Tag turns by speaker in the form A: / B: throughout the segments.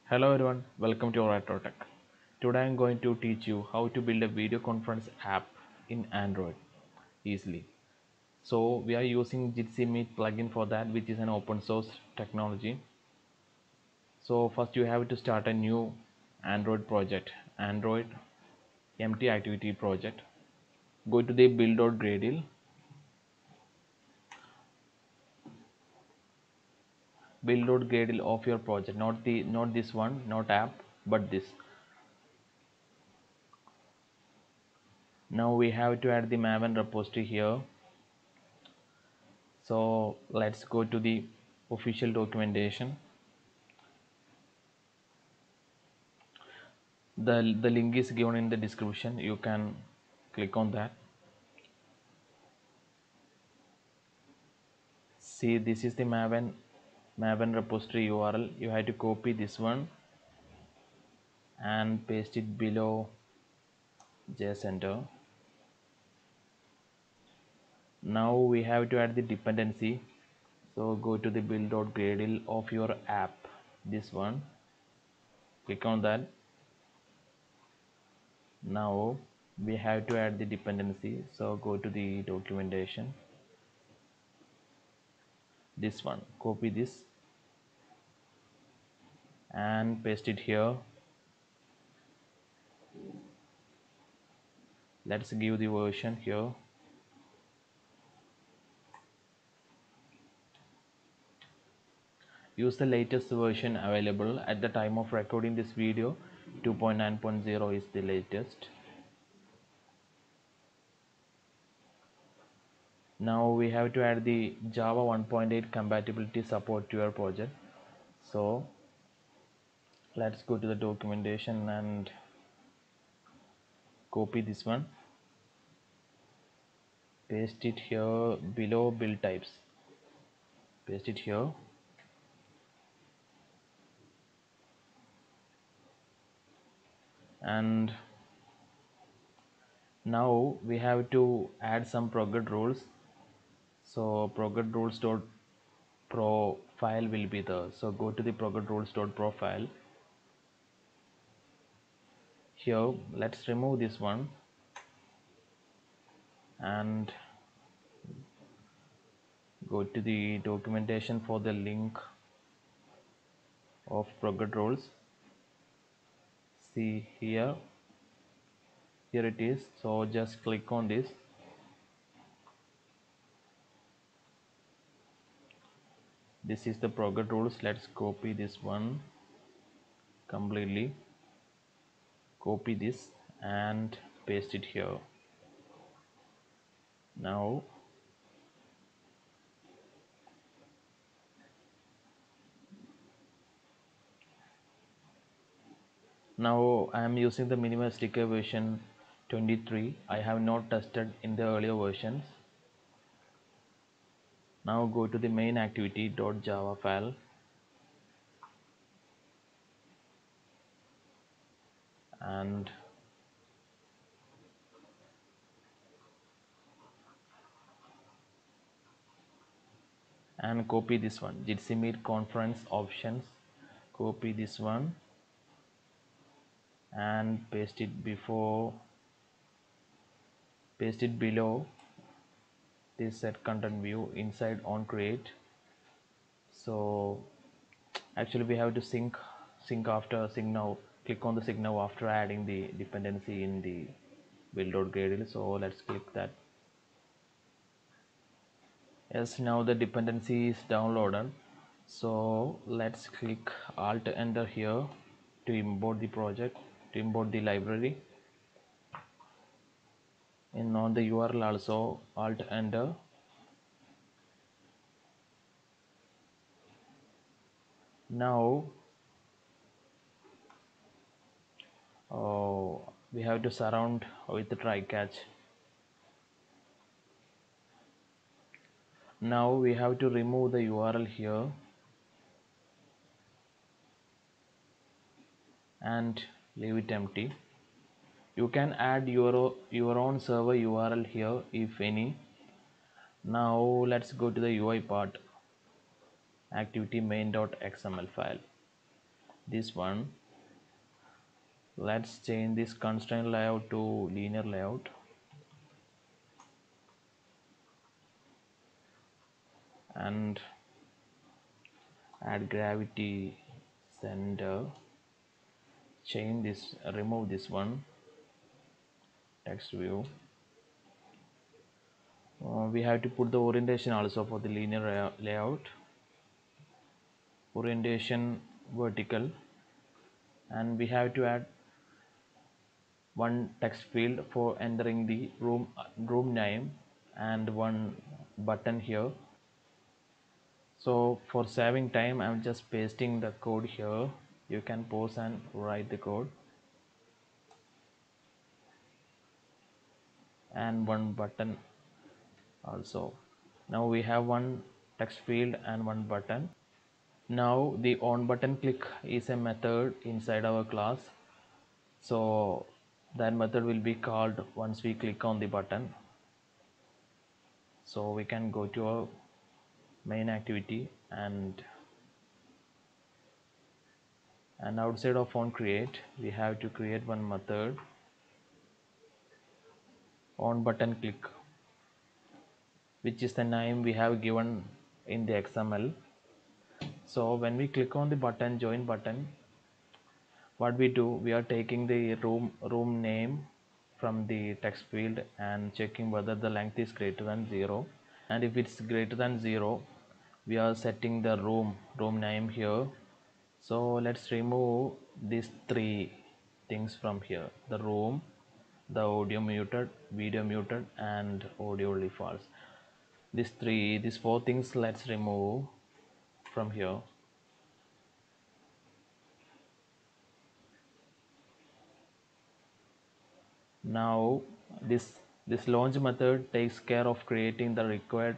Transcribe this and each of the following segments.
A: Hello everyone, welcome to RetroTech. Today I am going to teach you how to build a video conference app in Android easily. So we are using Jitsi Meet plugin for that, which is an open source technology. So first you have to start a new Android project, Android empty activity project. Go to the build.gradle, build.gradle of your project, not this one, not app, but this. Now we have to add the Maven repository here. So let's go to the official documentation. The link is given in the description. You can click on that. See, this is the Maven repository URL. You have to copy this one and paste it below JCenter. Now we have to add the dependency. So go to the build.gradle of your app, this one, click on that. Now we have to add the dependency, so go to the documentation, this one, copy this and paste it here. Let's give the version here. Use the latest version available at the time of recording this video. 2.9.0 is the latest. Now we have to add the Java 1.8 compatibility support to your project. So let's go to the documentation and copy this one, paste it here below build types, paste it here. And now we have to add some progress rules. So progress rules.pro file will be there. So go to the progress rules.pro file. Here let's remove this one and go to the documentation for the link of progress rules. See here it is. So just click on this. This is the progress rules. Let's copy this one completely, copy this and paste it here. Now I am using the minimal sticker version 23. I have not tested in the earlier versions. Now go to the main activity.java file and copy this one, Jitsi Meet conference options. Copy this one and paste it below this set content view inside on create. So actually we have to sync now. Click on the sync now after adding the dependency in the build.gradle. So let's click that. Yes, now the dependency is downloaded. So let's click alt enter here to import the project, to import the library, and on the URL also alt enter. Now we have to surround with the try catch. Now we have to remove the URL here and leave it empty. You can add your own server URL here if any. Now let's go to the UI part, activity main.xml file. this one. Let's change this constraint layout to linear layout and add gravity center. Change this, remove this one, text view. We have to put the orientation also for the linear layout. Orientation vertical, and we have to add one text field for entering the room name and one button here. So for saving time, I'm just pasting the code here. You can pause and write the code. And one button also. Now we have one text field and one button. Now the on button click is a method inside our class, so that method will be called once we click on the button. So we can go to our main activity and outside of on create we have to create one method on button click, which is the name we have given in the XML. So when we click on the button, join button, what we do, we are taking the room name from the text field and checking whether the length is greater than 0, and if it's greater than 0 we are setting the room name here. So let's remove these three things from here: the room, the audio muted, video muted, and audio only false. These four things let's remove from here. Now this launch method takes care of creating the required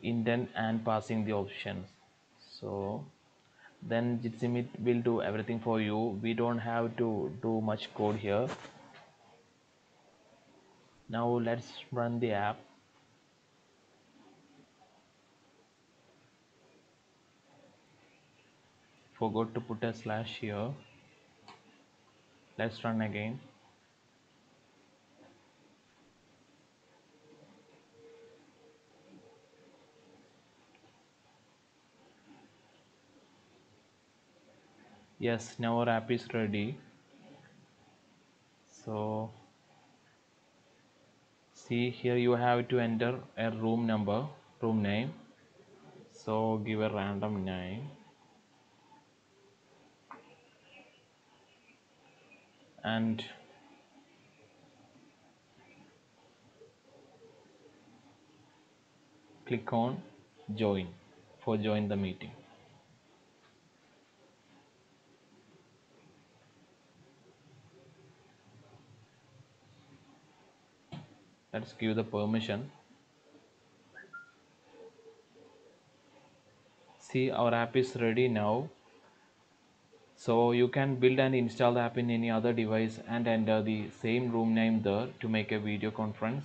A: intent and passing the options. So then Jitsi Meet will do everything for you. We don't have to do much code here. Now let's run the app. Forgot to put a slash here. Let's run again. Yes, now our app is ready. So see here, you have to enter a room name. So give a random name and click on join for join the meeting. Let's give the permission. See, our app is ready now. So you can build and install the app in any other device and enter the same room name there to make a video conference.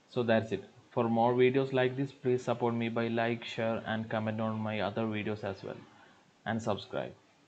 A: So that's it. For more videos like this, please support me by like, share and comment on my other videos as well, and subscribe.